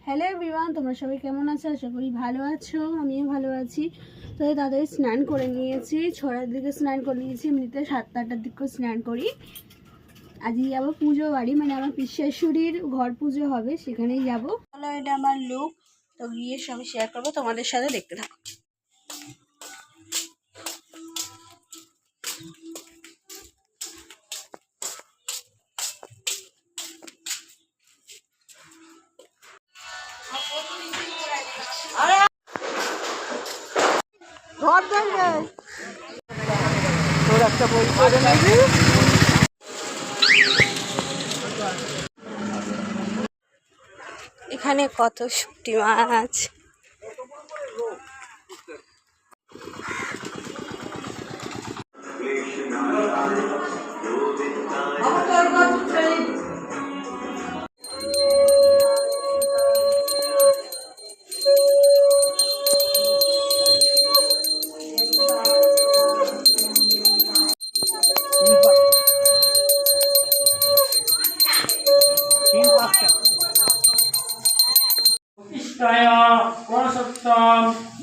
Hello everyone, তোমরা সবাই কেমন আছো? আশা করি ভালো আছো, আমিও ভালো আছি। তো তাদের স্নান করে নিয়েছি, 6টার দিকে স্নান করে নিয়েছি। এমনিতে 7টা-8টার দিকে স্নান করি। আজকে যাবো পুজো বাড়ি, মানে আমার পিসেশ্বরীর ঘর পুজো হবে, সেখানেই যাবো। তাহলে এটা আমার লুক, তো গিয়ে সবই শেয়ার করবো তোমাদের সাথে, দেখতে থাকো। এখানে কত শুঁটি মাছ,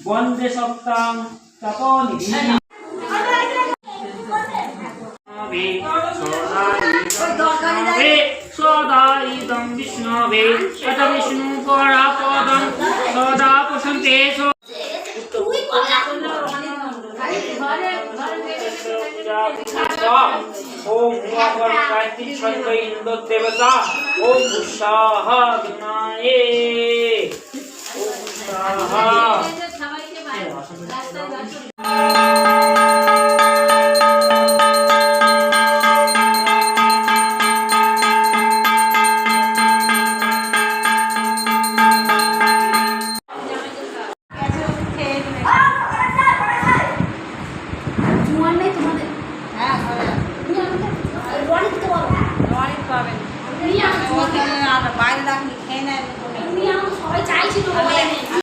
वंदे सप्तां तपोनिधि सदा विष्णवे अथ विष्णु परापदं सदा प्रसन्ते ओम गायत्री छंद इंद्र देवता ओम उषाः विनाये ओम उषाः বাইরে রাখলে খেয়ে নেয়। সবাই চাইছিল।